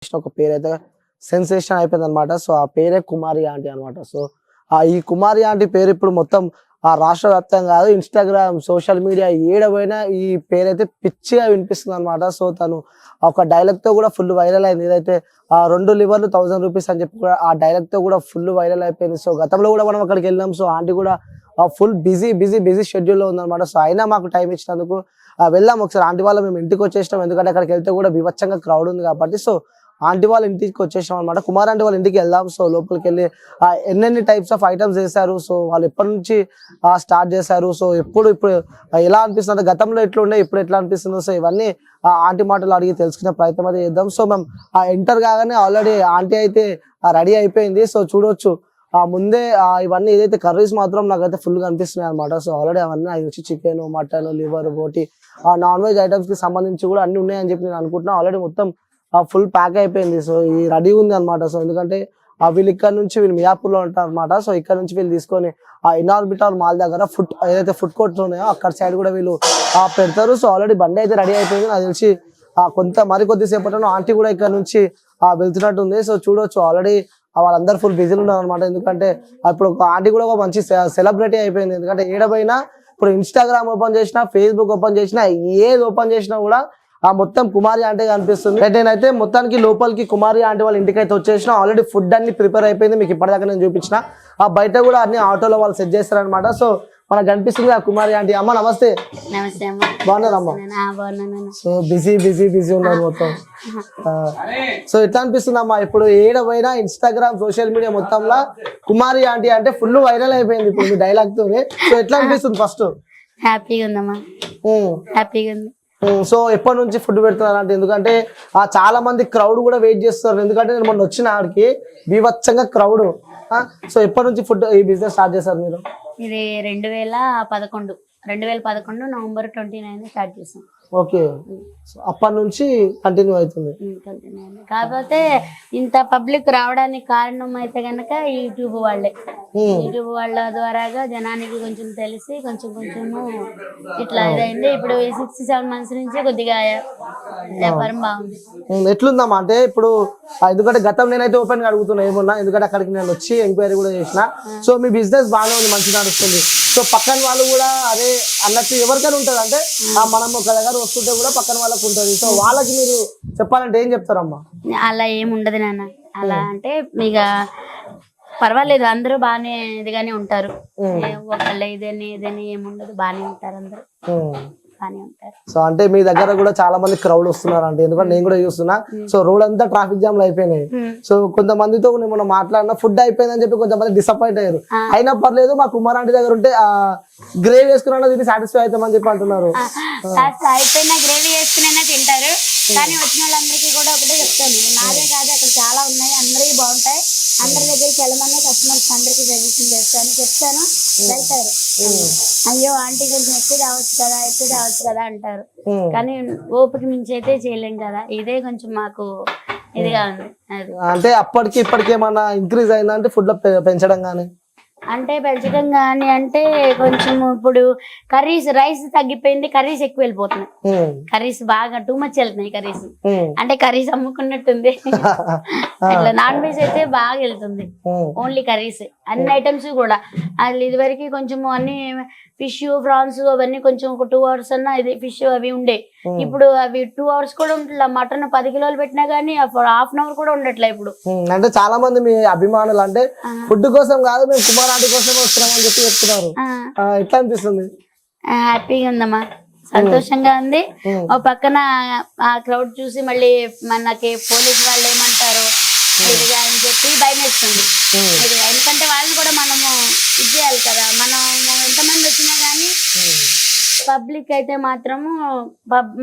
ఒక పేరైతే సెన్సేషన్ అయిపోయింది అనమాట. సో ఆ పేరే కుమారి ఆంటీ అనమాట. సో ఈ కుమారి ఆంటీ పేరు ఇప్పుడు మొత్తం రాష్ట్ర వ్యాప్తంగా కాదు, ఇన్స్టాగ్రామ్ సోషల్ మీడియా ఏడపోయినా ఈ పేరైతే పిచ్చిగా వినిపిస్తుంది అనమాట. సో తను ఒక డైలాగ్ తో కూడా ఫుల్ వైరల్ అయింది. ఏదైతే 2 లివర్లు 1000 రూపీస్ అని చెప్పి కూడా ఆ డైలాగ్ తో కూడా ఫుల్ వైరల్ అయిపోయింది. సో గతంలో కూడా మనం అక్కడికి వెళ్ళాం. సో ఆంటీ కూడా ఫుల్ బిజీ షెడ్యూల్లో ఉందన్నమాట. సో అయినా మాకు టైం ఇచ్చినందుకు వెళ్ళాం ఒకసారి. ఆంటీ వాళ్ళ మేము ఇంటికి వచ్చేసినాం, ఎందుకంటే అక్కడికి వెళ్తే కూడా వివచ్చంగా క్రౌడ్ ఉంది కాబట్టి. సో ఆంటీ వాళ్ళ ఇంటికి వచ్చేసాం అనమాట. కుమార్ ఆంటీ వాళ్ళ ఇంటికి వెళ్దాం. సో లోపలికి వెళ్ళి ఎన్నెన్ని టైప్స్ ఆఫ్ ఐటమ్స్ చేశారు, సో వాళ్ళు ఎప్పటి నుంచి స్టార్ట్ చేశారు, సో ఇప్పుడు ఎలా అనిపిస్తుంది, గతంలో ఎట్లుండే ఇప్పుడు ఎట్లా అనిపిస్తుందో, సో ఇవన్నీ ఆంటీ మాటలు అడిగి తెలుసుకునే ప్రయత్నం అయితే చేద్దాం. సో మేము ఎంటర్ కాగానే ఆల్రెడీ ఆంటీ అయితే రెడీ అయిపోయింది. సో చూడొచ్చు ముందే ఇవన్నీ ఏదైతే కర్రీస్ మాత్రం నాకైతే ఫుల్గా అనిపిస్తున్నాయి అనమాట. సో ఆల్రెడీ అవన్నీ అవి వచ్చి చికెన్, మటన్, లివర్, బోటి నాన్ వెజ్ ఐటమ్స్ కి సంబంధించి కూడా అన్ని ఉన్నాయని చెప్పి నేను అనుకుంటున్నాను. ఆల్రెడీ మొత్తం ఫుల్ ప్యాక్ అయిపోయింది. సో ఈ రెడీ ఉంది అనమాట. సో ఎందుకంటే వీళ్ళు ఇక్కడ నుంచి వీళ్ళు మియాపూర్లో ఉంటారు అనమాట. సో ఇక్కడ నుంచి వీళ్ళు తీసుకొని ఇనార్బిటాల్ మాల్ దగ్గర ఏదైతే ఫుడ్ కోర్ట్స్ ఉన్నాయో అక్కడ సైడ్ కూడా వీళ్ళు పెడతారు. సో ఆల్రెడీ బండి అయితే రెడీ అయిపోయింది. నాకు తెలిసి కొద్దిసేపట్లో ఆంటీ కూడా ఇక్కడ నుంచి వెళ్తున్నట్టు ఉంది. సో చూడొచ్చు ఆల్రెడీ వాళ్ళందరూ ఫుల్ బిజీలు ఉన్నారు అనమాట. ఎందుకంటే ఇప్పుడు ఒక ఆంటీ కూడా ఒక మంచి సెలబ్రిటీ అయిపోయింది. ఎందుకంటే ఏడపైనా ఇప్పుడు ఇన్స్టాగ్రామ్ ఓపెన్ చేసినా, ఫేస్బుక్ ఓపెన్ చేసినా, ఏది ఓపెన్ చేసినా కూడా మొత్తం కుమారి ఆంటీ కనిపిస్తుంది. నేనైతే మొత్తానికి లోపలికి కుమారి ఆంటీ వాళ్ళ ఇంటికి అయితే వచ్చేసిన. ఆల్రెడీ ఫుడ్ అన్ని ప్రిపేర్ అయిపోయింది. మీకు ఇప్పటిదాకా నేను చూపించిన బయట కూడా అన్ని ఆటోలో వాళ్ళు సెట్ చేస్తారనమాట. సో మనకు కనిపిస్తుంది ఆ కుమారి ఆంటీ. అమ్మ నమస్తే. బాగున్నారమ్మా? సో బిజీ ఉన్నారు మొత్తం. సో ఎట్లా అనిపిస్తుంది అమ్మా ఇప్పుడు ఏడవైనా ఇన్స్టాగ్రామ్ సోషల్ మీడియా మొత్తంలో కుమారి ఆంటీ అంటే ఫుల్ వైరల్ అయిపోయింది ఇప్పుడు మీ డైలాగ్ తోనే. సో ఎట్లా అనిపిస్తుంది? ఫస్ట్ హ్యాపీగా ఉందమ్మా, హ్యాపీగా ఉంది. సో ఎప్పటి నుంచి ఫుడ్ పెడుతున్నారు అంటే? ఎందుకంటే చాలా మంది క్రౌడ్ కూడా వెయిట్ చేస్తున్నారు. ఎందుకంటే నేను మొన్న వచ్చిన ఆడికి బీభత్సంగా క్రౌడ్. సో ఎప్పటి నుంచి ఫుడ్ ఈ బిజినెస్ స్టార్ట్ చేశారు మీరు? ఇది 2011 నవంబర్ 29 స్టార్ట్ చేసాం. ఓకే, అప్పటి నుంచి కంటిన్యూ అవుతుంది. కాకపోతే ఇంత పబ్లిక్ రావడానికి కారణం అయితే గనక యూట్యూబ్ వాళ్ళ ద్వారాగా జనానికి కొంచెం తెలిసి కొంచెము ఇట్లా ఇదైంది. ఇప్పుడు 6-7 మంత్స్ నుంచి కొద్దిగా వ్యాపారం బాగుంది. ఎట్లుందమ్మా అంటే ఇప్పుడు ఎందుకంటే గతం నేనైతే ఓపెన్ గా అడుగుతున్నా ఏమన్నా, ఎందుకంటే అక్కడికి నేను వచ్చి ఎంక్వైరీ కూడా చేసిన. సో మీ బిజినెస్ బాగానే ఉంది, మంచిగా నడుస్తుంది. సో పక్కన వాళ్ళు కూడా అదే అన్నట్టు ఎవరికైనా ఉంటుంది. అంటే మనం ఒక దగ్గర వస్తుంటే కూడా పక్కన వాళ్ళకు ఉంటుంది. సో వాళ్ళకి మీరు చెప్పాలంటే ఏం చెప్తారమ్మా? అలా ఏముండదు నాన్న. అలా అంటే ఇక పర్వాలేదు, అందరూ బాగానే ఇదిగానే ఉంటారు. ఒకళ్ళ ఇదని ఏముండదు, బాగానే ఉంటారు, అందరూ బాగానే ఉంటారు. సో అంటే మీ దగ్గర కూడా చాలా మంది క్రౌడ్ వస్తున్నారు అంటే, ఎందుకంటే నేను కూడా చూస్తున్నా. సో రోడ్ అంతా ట్రాఫిక్ జామ్ అయిపోయినాయి. సో కొంతమందితో మనం మాట్లాడినా ఫుడ్ అయిపోయిందని చెప్పి కొంతమంది డిసప్పాయింట్ అయ్యారు. అయినా పర్లేదు మా కుమార్ ఆంటీ దగ్గర ఉంటే గ్రేవీ వేసుకున్నా దీన్ని సాటిస్ఫై అవుతామని చెప్పి అంటున్నారు. అయిపోయినా గ్రేవీ వేసుకునే తింటారు. కానీ వచ్చిన వాళ్ళందరికీ కూడా ఒకటే చెప్తాను, నాదే కాదు అక్కడ చాలా ఉన్నాయి, అందరికీ బాగుంటాయి, అందరి దగ్గరికి వెళ్ళమన్నా కస్టమర్స్ అందరికి సజెషన్ చెప్తాను, వెళ్తారు. అయ్యో ఆంటీ కొంచెం ఎక్కువ రావచ్చు కదా అంటారు. కానీ ఓపిక మించి అయితే చేయలేం కదా. ఇదే కొంచెం మాకు ఇదిగా ఉంది. అంటే అప్పటికి ఇప్పటికి ఏమన్నా ఇంక్రీజ్ అయిందా అంటే ఫుడ్ లో పెంచడం కానీ? అంటే పెంచడం కానీ అంటే కొంచెం ఇప్పుడు రైస్ తగ్గిపోయింది, కర్రీస్ ఎక్కువ వెళ్ళిపోతున్నాయి. కర్రీస్ బాగా టూ మచ్ వెళ్తున్నాయి. అంటే కర్రీస్ అమ్ముకున్నట్టుంది. అట్లా నాన్ వెజ్ అయితే బాగా వెళ్తుంది, ఓన్లీ కర్రీస్ అన్ని ఐటమ్స్ కూడా. అది ఇదివరకు కొంచెం అన్ని ఫిష్, ప్రాన్స్ అవన్నీ కొంచెం ఒక 2 hours అన్నా ఇది ఫిష్ అవి ఉండే. ఇప్పుడు అవి 2 hours కూడా ఉంటుందా. మటన్ 10 కిలోలు పెట్టినా గానీ ½ hour కూడా ఉండట్లే ఇప్పుడు. అంటే చాలా మంది మీ అభిమానులు అంటే ఫుడ్ కోసం కాదు, మేము కుమార్ ఆంటీ కోసం వస్తున్నాం అని చెప్పి చెప్తున్నారు. ఎట్లా అనిపిస్తుంది? హ్యాపీగా ఉందమ్మా, సంతోషంగా ఉంది. ఓ పక్కన ఆ క్రౌడ్ చూసి మళ్ళీ మనకి పోలీసు వాళ్ళు ఏమంటారు ఇదిగా అని చెప్పి భయం వేస్తుంది. ఎందుకంటే వాళ్ళని కూడా మనము ఇది చేయాలి కదా. మనం ఎంతమంది వచ్చినా గానీ పబ్లిక్ అయితే మాత్రము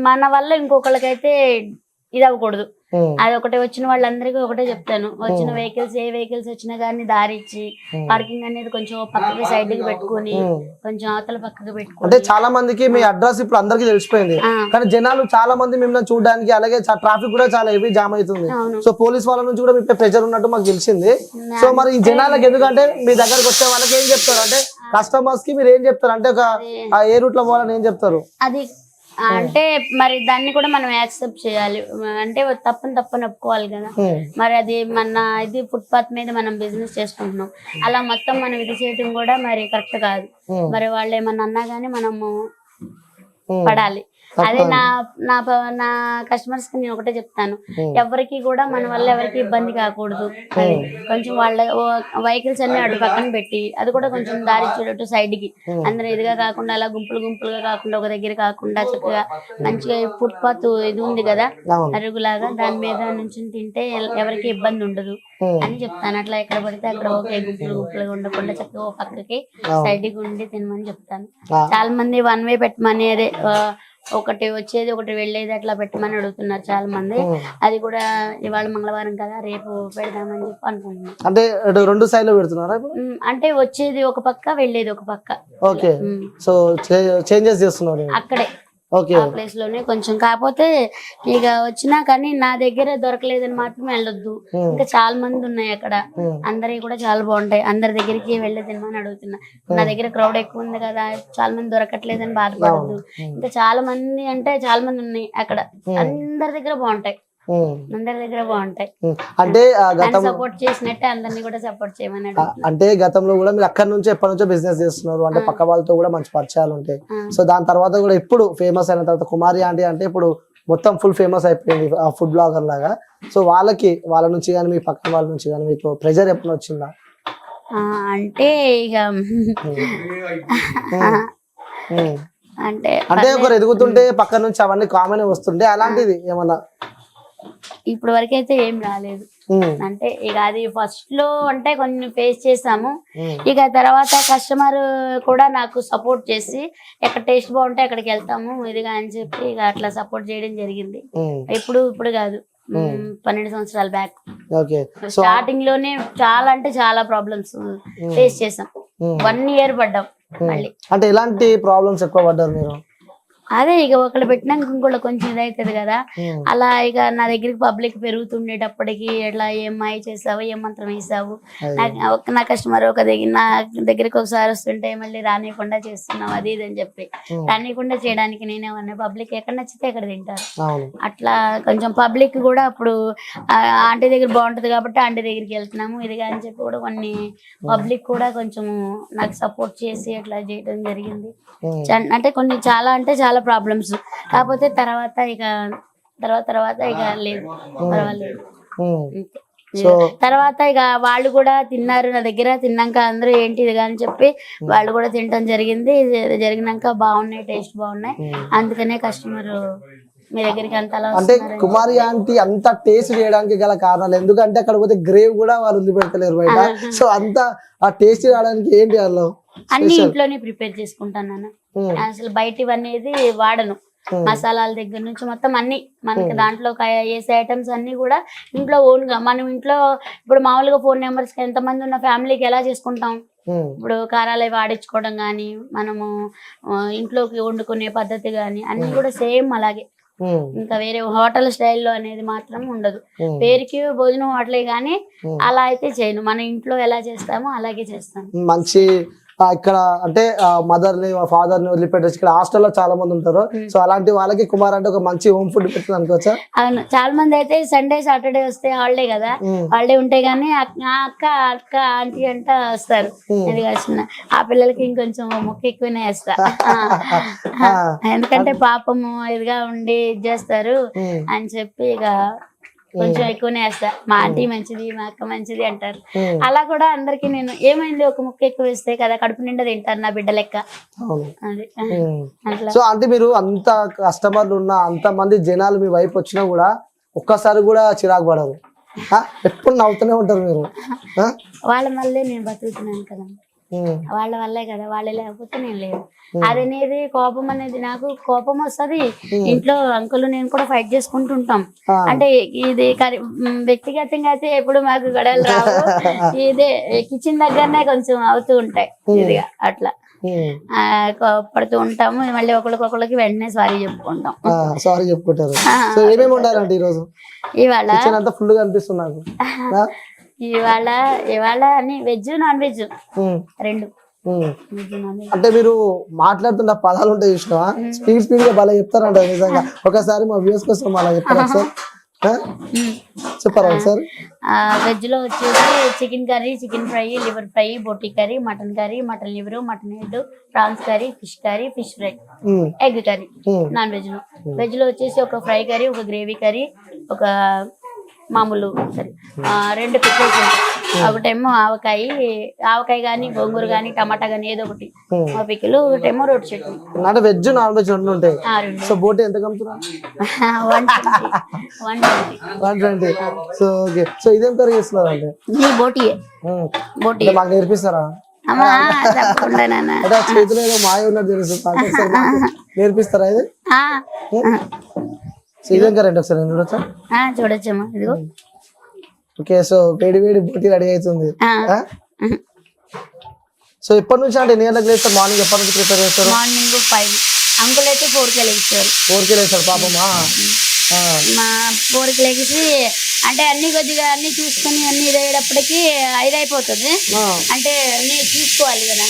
మన వల్ల ఇంకొకళ్ళకైతే ఇది అవ్వకూడదు. అది ఒకటే వచ్చిన వాళ్ళందరికీ ఒకటే చెప్తాను, వచ్చిన వెహికల్స్ ఏ వెహికల్స్ వచ్చినా గానీ దారి ఇచ్చి పార్కింగ్ అనేది కొంచెం పక్కకి సైడ్ కి పెట్టుకుని కొంచెం అవతల పక్కకి పెట్టుకుని. అంటే చాలా మందికి మీ అడ్రస్ ఇప్పుడు అందరికి తెలిసిపోయింది, కానీ జనాలు చాలా మంది మిమ్మల్ని చూడడానికి, అలాగే ట్రాఫిక్ కూడా చాలా హెవీ జామ్ అవుతుంది. సో పోలీస్ వాళ్ళ నుంచి కూడా మీ ప్రెషర్ ఉన్నట్టు మాకు తెలిసింది. సో మరి ఈ జనాలకు ఎందుకంటే మీ దగ్గరకు వచ్చే వాళ్ళకి ఏం చెప్తారు అంటే, కస్టమర్స్ కి మీరు ఏం చెప్తారు అంటే, ఒక ఏ రూట్ లో పోవాలని ఏం చెప్తారు? అది అంటే మరి దాన్ని కూడా మనం యాక్సెప్ట్ చేయాలి. అంటే తప్పని ఒప్పుకోవాలి కదా. మరి అది మన ఇది ఫుట్పాత్ మీద మనం బిజినెస్ చేసుకుంటున్నాం, అలా మొత్తం మనం ఇది చేయటం కూడా మరి కరెక్ట్ కాదు. మరి వాళ్ళు ఏమన్నా అన్నా గానీ మనము పడాలి. అదే నా కస్టమర్స్ కి నేను ఒకటే చెప్తాను, ఎవరికి కూడా మన వల్ల ఎవరికి ఇబ్బంది కాకూడదు. అది కొంచెం వాళ్ళ వెహికల్స్ అన్ని అటు పక్కన పెట్టి అది కూడా కొంచెం దారి చూడట్టు సైడ్ కి, అందరూ ఇదిగా కాకుండా అలా గుంపులుగా కాకుండా ఒక దగ్గర కాకుండా చక్కగా మంచిగా ఫుట్పాత్ ఇది ఉంది కదా అరుగులాగా, దాని మీద నుంచి తింటే ఎవరికి ఇబ్బంది ఉండదు అని చెప్తాను. అట్లా ఎక్కడ పడితే అక్కడ ఒకే గుంపులుగా ఉండకుండా చక్కగా ఒక పక్కకి సైడ్ కి ఉండి తినమని చెప్తాను. చాలా మంది వన్ వే పెట్టమని, అదే ఒకటి వచ్చేది ఒకటి వెళ్ళేది అట్లా పెట్టమని అడుగుతున్నారు చాలా మంది. అది కూడా ఇవాళ మంగళవారం కదా, రేపు పెడదామని చెప్పి అనుకుంటున్నాం. అంటే 2 సైడ్లో పెడుతున్నారా? అంటే వచ్చేది ఒక పక్క, వెళ్ళేది ఒక పక్క. ఓకే, సో చేంజెస్ చేస్తున్నారు అక్కడే ఆ ప్లేస్ లోనే కొంచెం. కాకపోతే ఇక వచ్చినా కానీ నా దగ్గర దొరకలేదని మాత్రం వెళ్ళొద్దు, ఇంకా చాలా మంది ఉన్నాయి అక్కడ, అందరి కూడా చాలా బాగుంటాయి. అందరి దగ్గరికి వెళ్ళేదేమని అడుగుతున్నా. నా దగ్గర క్రౌడ్ ఎక్కువ ఉంది కదా, చాలా మంది దొరకట్లేదని బాధపడద్దు. ఇంకా చాలా మంది అంటే చాలా మంది ఉన్నాయి అక్కడ, అందరి దగ్గర బాగుంటాయి, అందరి దగ్గర బాగుంటాయి. అంటే సపోర్ట్ చేసినట్టే అందరినీ కూడా సపోర్ట్ చేయమని. అంటే గతంలో కూడా మీరు అక్కడ నుంచి ఎప్పటి నుంచో బిజినెస్ చేస్తున్నారు, అంటే పక్క వాళ్ళతో కూడా మంచి పరిచయాలు ఉంటాయి. సో దాని తర్వాత కూడా ఇప్పుడు ఫేమస్ అయిన తర్వాత కుమారి ఆంటీ అంటే ఇప్పుడు మొత్తం ఫుల్ ఫేమస్ అయిపోయింది ఆ ఫుడ్ బ్లాగర్ లాగా. సో వాళ్ళ నుంచి కానీ మీ పక్కన వాళ్ళ నుంచి కానీ మీకు ప్రెజర్ ఎప్పుడు వచ్చిందా? అంటే ఇక అంటే ఒకరు ఎదుగుతుంటే పక్క నుంచి అవన్నీ కామన్ వస్తుంటే అలాంటిది ఏమన్నా ఇప్పుడు వరకు అయితే ఏం రాలేదు. అంటే ఇక అది ఫస్ట్ లో అంటే కొన్ని ఫేస్ చేసాము. ఇక తర్వాత కస్టమర్ కూడా నాకు సపోర్ట్ చేసి ఎక్కడ టేస్ట్ బాగుంటే అక్కడికి వెళ్తాము ఇదిగా అని చెప్పి ఇక అట్లా సపోర్ట్ చేయడం జరిగింది. ఇప్పుడు కాదు, 12 సంవత్సరాల బ్యాక్ స్టార్టింగ్ లోనే చాలా అంటే చాలా ప్రాబ్లమ్స్ ఫేస్ చేసాం. 1 year పడ్డాం మళ్ళీ. అంటే ఎలాంటి ప్రాబ్లమ్స్ ఎక్కువ పడ్డారు మీరు? అదే ఇక ఒకళ్ళు పెట్టినాక ఇంకోళ్ళు కొంచెం ఇదవుతుంది కదా, అలా ఇక నా దగ్గరికి పబ్లిక్ పెరుగుతుండేటప్పటికి ఎట్లా ఏం మాయ చేసావు, ఏం మంత్రం వేసావు, నా కస్టమర్ నా దగ్గరికి ఒకసారి వస్తుంటే మళ్ళీ రానియకుండా చేస్తున్నావు అది ఇది అని చెప్పి, రానియకుండా చేయడానికి నేనేమన్నా పబ్లిక్ ఎక్కడ నచ్చితే ఎక్కడ తింటారు. అట్లా కొంచెం పబ్లిక్ కూడా అప్పుడు ఆంటీ దగ్గర బాగుంటది కాబట్టి ఆంటీ దగ్గరికి వెళ్తున్నాము ఇదిగా అని చెప్పి కూడా కొన్ని పబ్లిక్ కూడా కొంచెం నాకు సపోర్ట్ చేసి అట్లా చేయడం జరిగింది. అంటే కొన్ని చాలా అంటే చాలా ప్రాబ్లమ్స్. కాకపోతే తర్వాత ఇక లేదు, పర్వాలేదు. తర్వాత ఇక వాళ్ళు కూడా తిన్నారు నా దగ్గర, తిన్నాక అందరూ ఏంటి ఇదిగా అని చెప్పి వాళ్ళు కూడా తినటం జరిగింది. జరిగినాక బాగున్నాయి, టేస్ట్ బాగున్నాయి, అందుకనే కస్టమర్ మీ దగ్గరికి అంత అలా. అంటే కుమారి ఆంటీ అంత టేస్ట్ చేయడానికి గల కారణాలు ఎందుకంటే అక్కడ పోతే గ్రేవ్ కూడా వాళ్ళు వదిలిపెట్టలేరు బయట. సో అంత ఆ టేస్ట్ రావడానికి ఏంటి వాళ్ళు? అన్ని ఇంట్లోనే ప్రిపేర్ చేసుకుంటాను నాన్న, అసలు బయట అనేది వాడను. మసాలాల దగ్గర నుంచి మొత్తం అన్ని మనకి దాంట్లో వేసే ఐటమ్స్ అన్ని కూడా ఇంట్లో ఓన్ గా మనం ఇంట్లో ఇప్పుడు మామూలుగా 4 members కి ఎంతమంది ఉన్న ఫ్యామిలీకి ఎలా చేసుకుంటాం, ఇప్పుడు కారాలు అవి ఆడించుకోవడం కానీ మనము ఇంట్లోకి వండుకునే పద్ధతి కానీ అన్ని కూడా సేమ్ అలాగే. ఇంకా వేరే హోటల్ స్టైల్లో అనేది మాత్రం ఉండదు. పేరుకి భోజనం హోటలే గానీ అలా అయితే చేయను, మన ఇంట్లో ఎలా చేస్తామో అలాగే చేస్తాను. మంచి ఇక్కడ అంటే మదర్ ని ఫాదర్ ని వదిలిపెట్టేసి ఇక్కడ హాస్టల్లో చాలా మంది ఉంటారు. సో అలాంటి వాళ్ళకి కుమార్ అంటే ఒక మంచి హోమ్ ఫుడ్ పెడుతుంది అనుకోవచ్చా? అవును, చాలా మంది అయితే సండే సాటర్డే వస్తే హాలిడే కదా, హాలిడే ఉంటే గానీ అక్క అక్క ఆంటీ అంట వస్తారు. చిన్న ఆ పిల్లలకి ఇంకొంచెం మొక్క ఎక్కువనే వేస్తా, ఎందుకంటే పాపము ఇదిగా ఉండి ఇది చేస్తారు అని చెప్పి ఇక కొంచెం ఎక్కువనే వేస్తా. మా ఆంటీ మంచిది, మా అక్క మంచిది అంటారు. అలా కూడా అందరికి నేను ఏమైంది ఒక ముక్క ఎక్కువ వేస్తే కదా కడుపు నిండా తింటారు నా బిడ్డ లెక్క. సో అంటే మీరు అంత కస్టమర్లు ఉన్నా అంత మంది జనాలు మీ వైపు వచ్చినా కూడా ఒక్కసారి కూడా చిరాకు పడరు, ఎప్పుడు నవ్వుతూనే ఉంటారు మీరు. వాళ్ళ వల్లే నేను బతుకుతున్నాను కదా, వాళ్ళ వల్లే కదా, వాళ్ళే లేకపోతే నేను లేదు. అదనేది కోపం అనేది నాకు కోపం వస్తుంది. ఇంట్లో అంకుల్ నేను కూడా ఫైట్ చేసుకుంటుంటాం. అంటే ఇది వ్యక్తిగతంగా అయితే ఎప్పుడు మాకు గొడవలు రావు, ఇదే కిచెన్ దగ్గరనే కొంచెం అవుతూ ఉంటాయి ఇదిగా అట్లా పడుతూ ఉంటాము. మళ్ళీ ఒకళ్ళకి వెంటనే సారీ చెప్పుకుంటాం. సారీ చెప్పుకుంటారు. సో ఏమేమి ఉండాలంటే ఈరోజు ఇవాళ అంతా ఫుల్ గా అనిపిస్తుంది నాకు. ఇవాళ అని veg non veg 2 um. Veg non veg. అంటే మీరు మాట్లాడుతున్న పదాలు ఉంటాయి చూసినావా, స్పీడ్ గా బాగా చెప్తారంట నిజంగా. ఒకసారి మా వ్యూస్ కోసం అలా చెప్తారా సార్? చెప్పారా సార్? వెజ్ లో వచ్చేసి chicken curry, chicken fry, liver fry, బోటి curry, mutton liver, mutton head, prawns curry, fish fry, egg curry. Non veg లో వెజ్ లో వచ్చేసి ఒక ఫ్రై కర్రీ, ఒక గ్రేవీ కర్రీ, ఒక మామూలు సరే 2 పిక్కల్స్ ఉంటాయి. ఒకటేమో ఆవకాయ కానీ, గోంగూర కానీ, టమాటా కానీ ఏదో ఒకటి పిక్కలు, ఒకటేమో రోటి చట్నీ. అంటే వెజ్ నాన్ వెజ్ రెండు ఉంటాయి. 2. సో బోటి ఎంత కమ్ముతున్నా? 120. So okay. సో ఇదేం కర్రీ చేస్తున్నారు అంటే? బోటియే. బోటి మాకు నేర్పిస్తారా? అమ్మా తప్పకుండా నాన్న. అంటే ఆ చేతిలో ఏదో మాయ ఉన్నట్టు తెలుసు, నేర్పిస్తారా ఇది? సో ఇదేం కర్రీ అంటే ఒకసారి నేను చూడొచ్చా? చూడొచ్చమ్మా, ఇదిగో. ఓకే. సో వేడి వేడి బోటి రెడీ అవుతుంది. సో ఎప్పటి నుంచి అంటే ఎన్ని గంటలకు లేస్తారు? మార్నింగ్ ఎప్పటి నుంచి ప్రిపేర్ చేస్తారు? మార్నింగ్ 5. అంకుల్ అయితే 4కి లేస్తారు. 4కి లేస్తారు పాపమా? మా 4కి లేచి అంటే కొద్దిగా అన్ని చూసుకొని అన్ని ఇదయ్యేటప్పటికి 5 అయిపోతుంది. అంటే అన్ని చూసుకోవాలి కదా.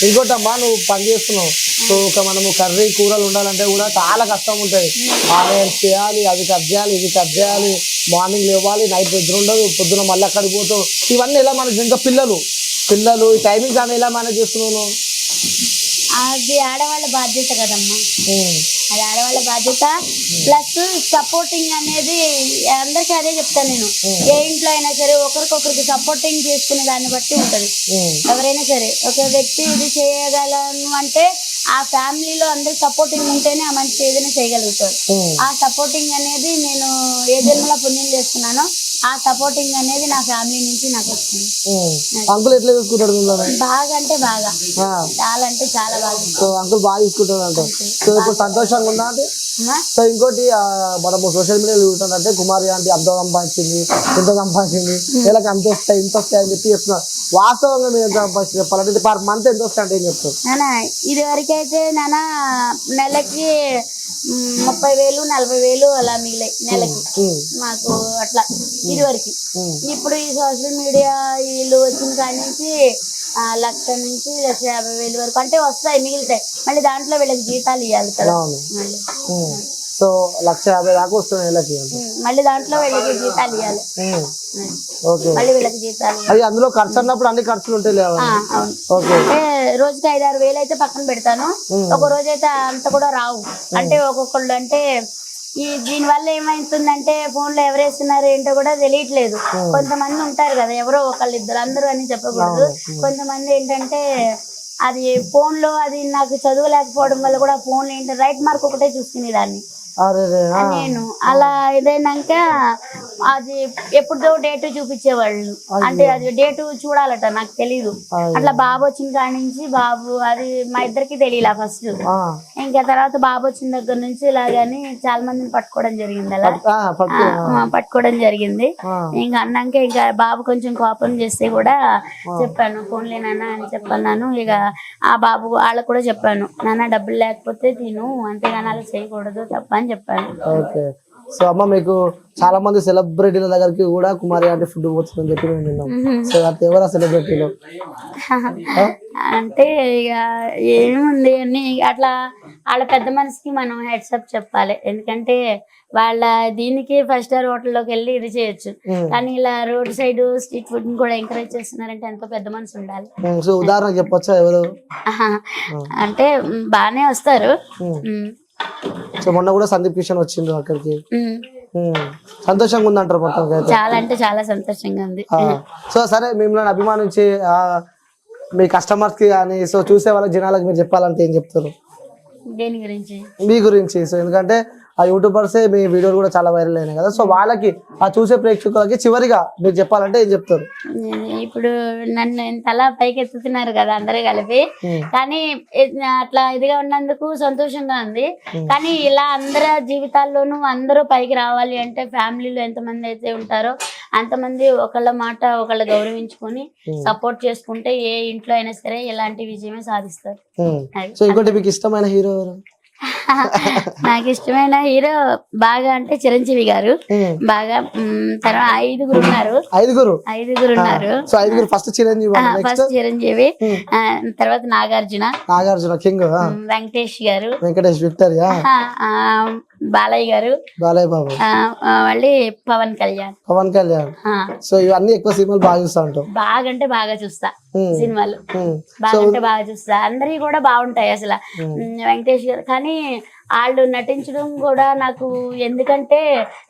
ఇంకోటమ్మా, నువ్వు పని చేస్తున్నావు. సో ఒక మనము కర్రీ కూరలు ఉండాలంటే కూడా చాలా కష్టం ఉంటుంది. ఆనియన్స్ చేయాలి, అది కట్ చేయాలి, ఇది కట్ చేయాలి, మార్నింగ్ లేవాలి, నైట్ నిద్ర ఉండదు, పొద్దున మళ్ళీ అక్కడికి పోతావు. ఇవన్నీ ఎలా మేనేజ్? ఇంకా పిల్లలు ఈ టైమింగ్స్ అని ఎలా మేనేజ్ చేస్తున్నావు? అది ఆడవాళ్ళ బాధ్యత కదమ్మా. అది ఆడవాళ్ళ బాధ్యత. ప్లస్ సపోర్టింగ్ అనేది అందరికీ అదే చెప్తాను నేను. ఏ ఇంట్లో అయినా సరే ఒకరికొకరికి సపోర్టింగ్ చేసుకునే దాన్ని బట్టి ఉంటది. ఎవరైనా సరే ఒక వ్యక్తి ఇది చేయగలను అంటే ఆ ఫ్యామిలీలో అందరు సపోర్టింగ్ ఉంటేనే ఆ మనిషి ఏదైనా చేయగలుగుతారు. ఆ సపోర్టింగ్ అనేది నేను ఏ జన్మలో పుణ్యం చేస్తున్నానో ఆ సపోర్టింగ్ అనేది నా ఫ్యామిలీ నుంచి నాకు వస్తుంది. అంకుల్ ఎట్లా చూసుకుంటాడు? బాగా అంటే బాగా, చాలా అంటే చాలా బాగా. సో అంకుల్ బాగా చూసుకుంటాడు అంటే. సో ఇప్పుడు సంతోషంగా ఉన్నా అంటే. సో ఇంకోటి మనము సోషల్ మీడియా చూస్తుంటే కుమారి ఆంటీ అంత సంపాదించింది, ఎంత సంపాదించింది, నెలకు అంత వస్తాయి, ఇంత వస్తాయి అని చెప్పి చెప్తున్నారు. వాస్తవంగా మీరు ఎంత సంపాదించి చెప్పాలంటే పర్ మంత్ ఎంత వస్తాయి అంటే ఏం చెప్తారు? నానా ఇది వరకు అయితే నానా నెలకి 30,000 40,000 అలా మిగిలాయి నెలకి మాకు అట్లా ఇది వరకు. ఇప్పుడు ఈ సోషల్ మీడియా వీళ్ళు వచ్చిన కాడి నుంచి 1,00,000 నుంచి 1,50,000 వరకు అంటే వస్తాయి, మిగులుతాయి. మళ్ళీ దాంట్లో వీళ్ళకి జీతాలు ఇవ్వాలి కదా. మళ్ళీ సో 1,50,000 దాకా వస్తుంది నెలకి. మళ్ళీ దాంట్లో వీళ్ళకి జీతాలు ఇవ్వాలి. మళ్ళీ వీళ్ళకి జీతాలు అది అందులో ఖర్చు అన్నప్పుడు అన్ని ఖర్చులు ఉంటాయి. అంటే రోజుకి 5-6 వేలు అయితే పక్కన పెడతాను. ఒక రోజు అయితే అంత కూడా రావు. అంటే ఒక్కొక్కళ్ళు అంటే దీని వల్ల ఏమైతుందంటే ఫోన్ లో ఎవరేస్తున్నారు ఏంటో కూడా తెలియట్లేదు. కొంతమంది ఉంటారు కదా, ఎవరో ఒకళ్ళు ఇద్దరు, అందరూ అని చెప్పకూడదు. కొంతమంది ఏంటంటే అది ఫోన్ లో అది నాకు చదువు లేకపోవడం వల్ల కూడా ఫోన్ ఏంటంటే రైట్ మార్క్ ఒకటే చూసుకునేదాన్ని నేను. అలా ఇదైనాక అది ఎప్పుడుదో డేట్ చూపించేవాళ్ళు. అంటే అది డేట్ చూడాలట, నాకు తెలీదు. అట్లా బాబు వచ్చిన కాడి నుంచి బాబు అది మా ఇద్దరికి తెలియలా ఫస్ట్. ఇంకా తర్వాత బాబు వచ్చిన దగ్గర నుంచి ఇలాగని చాలా మందిని పట్టుకోవడం జరిగింది. అలా పట్టుకోవడం జరిగింది. ఇంకా అన్నాక ఇంకా బాబు కొంచెం కోపం చేస్తే కూడా చెప్పాను, ఫోన్లేనా అని చెప్పన్నాను. ఇక ఆ బాబు వాళ్ళకు కూడా చెప్పాను, నాన్న డబ్బులు లేకపోతే తిను, అంతేగాని అలా చేయకూడదు, తప్ప అని చెప్పాను. ఓకే. సో అమ్మ, మీకు చాలా మంది సెలబ్రిటీల దగ్గరికి కూడా కుమారి ఆంటీ ఫుడ్ పోతుందని చెప్పి మేము విన్నాం. సో అది ఎవరా సెలబ్రిటీలు? అంటే ఇక ఏముంది అని అట్లా వాళ్ళ పెద్ద మనసుకి మనం హెడ్సప్ చెప్పాలి. ఎందుకంటే వాళ్ళ దీనికి 5 స్టార్ హోటల్లోకి వెళ్ళి ఇది చేయొచ్చు, కానీ ఇలా రోడ్ సైడ్ స్ట్రీట్ ఫుడ్ కూడా ఎంకరేజ్ చేస్తున్నారంటే ఎంతో పెద్ద మనసు ఉండాలి. సో ఉదాహరణ చెప్పొచ్చా ఎవరు? అంటే బానే వస్తారు. సో మొన్న కూడా సందీప్ కిషన్ వచ్చిండు అక్కడికి. సంతోషంగా ఉందంటారు మొత్తం? చాలా అంటే చాలా సంతోషంగా ఉంది. సో సరే, మిమ్మల్ని అభిమానించి మీ కస్టమర్స్ కి కానీ సో చూసే వాళ్ళ జనాలకు మీరు చెప్పాలంటే ఏం చెప్తారు? దేని గురించి? మీ గురించి. సో ఎందుకంటే ఆ యూట్యూబర్సే మీ వీడియోలు కూడా చాలా వైరల్ అయినాయి కదా, సో వాళ్ళకి ఆ చూసే ప్రేక్షకులకి చివరిగా మీరు చెప్పాలంటే ఏం చెప్తారు? ఇప్పుడు నన్ను తల పైకి ఎత్తుతున్నారు కదా అందరూ కలిపి, కానీ అట్లా ఇదిగా ఉన్నందుకు సంతోషంగా ఉంది. కానీ ఇలా అందరి జీవితాల్లోనూ అందరూ పైకి రావాలి అంటే ఫ్యామిలీలో ఎంతమంది అయితే ఉంటారో అంతమంది ఒకళ్ళ మాట ఒకళ్ళు గౌరవించుకొని సపోర్ట్ చేసుకుంటే ఏ ఇంట్లో అయినా సరే ఎలాంటి విజయమే సాధిస్తారు. సో ఇంకోటి మీకు ఇష్టమైన హీరో? నాకు ఇష్టమైన హీరో బాగా అంటే చిరంజీవి గారు బాగా. తర్వాత ఐదుగురు ఉన్నారు. సో ఐదుగురు ఫస్ట్ చిరంజీవి, ఫస్ట్ చిరంజీవి, తర్వాత నాగార్జున కింగ్, వెంకటేష్ విక్టరియా, బాలయ్య గారు, బాలయ్య బాబు, మళ్ళీ పవన్ కళ్యాణ్. సో ఇవన్నీ ఎక్కువ సినిమాలు బాగా చూస్తా ఉంటాం. బాగా అంటే బాగా చూస్తా సినిమాలు, బాగా అంటే బాగా చూస్తా. అందరివి కూడా బాగుంటాయి అసలు. వెంకటేష్ గారు కానీ వాళ్ళు నటించడం కూడా నాకు, ఎందుకంటే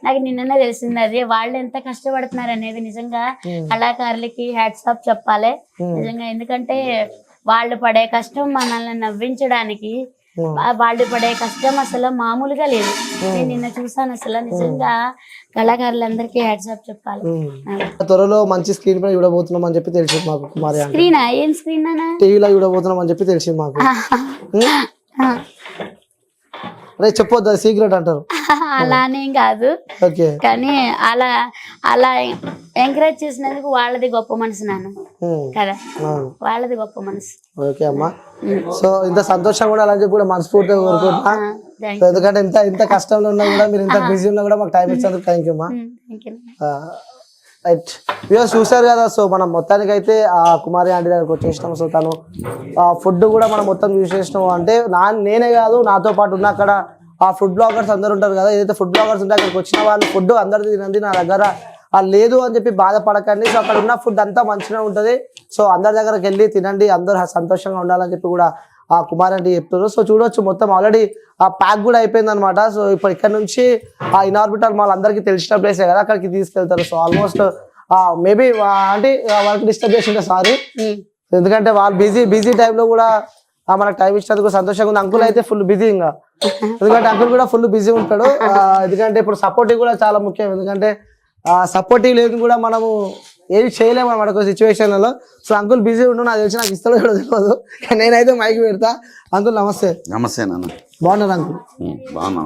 నాకు నిన్ననే తెలిసింది అది వాళ్ళు ఎంత కష్టపడుతున్నారు అనేది. నిజంగా కళాకారులకి హ్యాట్స్ ఆఫ్ చెప్పాలి నిజంగా. ఎందుకంటే వాళ్ళు పడే కష్టం మనల్ని నవ్వించడానికి, వాళ్ళు పడే కష్టం అసలు మామూలుగా లేదు. నేను నిన్న చూసాను అసలు. నిజంగా కళాకారులందరికీ హ్యాట్స్ ఆఫ్ చెప్పాలి. త్వరలో మంచి స్క్రీన్ పై చూడబోతున్నాం అని చెప్పి తెలిసింది మాకు. కుమారి స్క్రీనా? ఏం స్క్రీన్ అన్నా? టీవీలో చూడబోతున్నాం అని చెప్పి తెలిసింది మాకు. అరే చెప్పొద్దు, సీక్రెట్ అంటారు. అలానేం కాదు కానీ అలా ఎంకరేజ్ చేసినందుకు వాళ్ళది గొప్ప మనసు నాన్న కదా, వాళ్ళది గొప్ప మనసు. ఓకే అమ్మా. సో ఇంత సంతోషం కూడా అలాగే కూడా మనస్ఫూర్తిగా కోరుకుంటున్నా. ఎందుకంటే ఇంత కష్టంలో ఉన్నా కూడా, మీరు ఇంత బిజీ ఉన్నా కూడా మాకు టైం ఇచ్చినందుకు థ్యాంక్ యూ అమ్మా. రైట్, వ్యూవర్స్ చూసారు కదా. సో మనం మొత్తానికి అయితే ఆ కుమారి ఆంటీ దగ్గరకు వచ్చేసినాం. సో తను ఫుడ్ కూడా మనం మొత్తం యూజ్ చేసినాం. అంటే నేనే కాదు, నాతో పాటు ఉన్న అక్కడ ఆ ఫుడ్ బ్లాగర్స్ అందరు ఉంటారు కదా, ఏదైతే ఫుడ్ బ్లాగర్స్ ఉంటే అక్కడికి వచ్చిన వాళ్ళు ఫుడ్ అందరిది తినండి, నా దగ్గర లేదు అని చెప్పి బాధపడకండి. సో అక్కడ ఉన్న ఫుడ్ అంతా మంచిగా ఉంటుంది. సో అందరి దగ్గరకు వెళ్ళి తినండి, అందరూ సంతోషంగా ఉండాలని చెప్పి కూడా ఆ కుమార్ ఆంటీ చెప్తున్నారు. సో చూడొచ్చు మొత్తం ఆల్రెడీ ఆ ప్యాక్ కూడా అయిపోయింది అనమాట. సో ఇప్పుడు ఇక్కడ నుంచి ఆ ఇన్ఆర్బిటల్ మాల్ అందరికీ తెలిసిన ప్లేసే కదా, అక్కడికి తీసుకెళ్తారు. సో ఆల్మోస్ట్ మేబీ అంటే వాళ్ళకి డిస్టర్బ్ చేసింటే సారీ, ఎందుకంటే వాళ్ళు బిజీ టైంలో కూడా మనకు టైం ఇచ్చినందుకు సంతోషంగా ఉంది. అంకుల్ అయితే ఫుల్ బిజీ, ఇంకా ఎందుకంటే అంకుల్ కూడా ఫుల్ బిజీ ఉంటాడు. ఎందుకంటే ఇప్పుడు సపోర్టివ్ కూడా చాలా ముఖ్యం. ఎందుకంటే సపోర్టివ్ లేదు కూడా మనము ఏది చేయలేము అన్నమాట ఒక సిచ్యువేషన్లలో. సో అంకుల్ బిజీ ఉండు, నాకు తెలిసి నాకు ఇస్తాడో తెలియదు, నేనైతే మైక్ పెడతా. అంకుల్ నమస్తే. నమస్తే నాన్న. బాగున్నారు అంకుల్? బాగున్నా.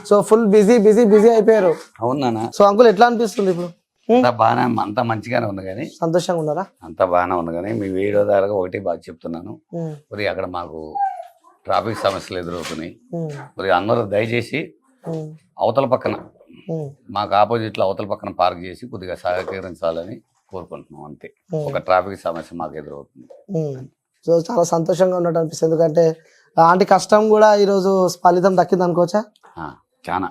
సో ఫుల్ బిజీ అయిపోయారు. అవునా? సో అంకుల్ ఎట్లా అనిపిస్తుంది ఇప్పుడు? బాగానే, అంతా మంచిగానే ఉంది కానీ. సంతోషంగా ఉన్నారా? అంతా బాగానే ఉంది కానీ మీ వీడియో ద్వారా ఒకటి బాగా చెప్తున్నాను. మరి అక్కడ మాకు ట్రాఫిక్ సమస్యలు ఎదురవుతున్నాయి. మరి అందరూ దయచేసి అవతల పక్కన, మాకు ఆపోజిట్ లో అవతల పక్కన పార్క్ చేసి కొద్దిగా సహకరించాలని కోరుకుంటున్నాం. అంతే, ఒక ట్రాఫిక్ సమస్య మాకు ఎదురవుతుంది. సో చాలా సంతోషంగా ఉన్నట్టు అనిపిస్తుంది. ఎందుకంటే ఆంటీ కష్టం కూడా ఈరోజు ఫలితం దక్కింది అనుకోవచ్చా? చాలా.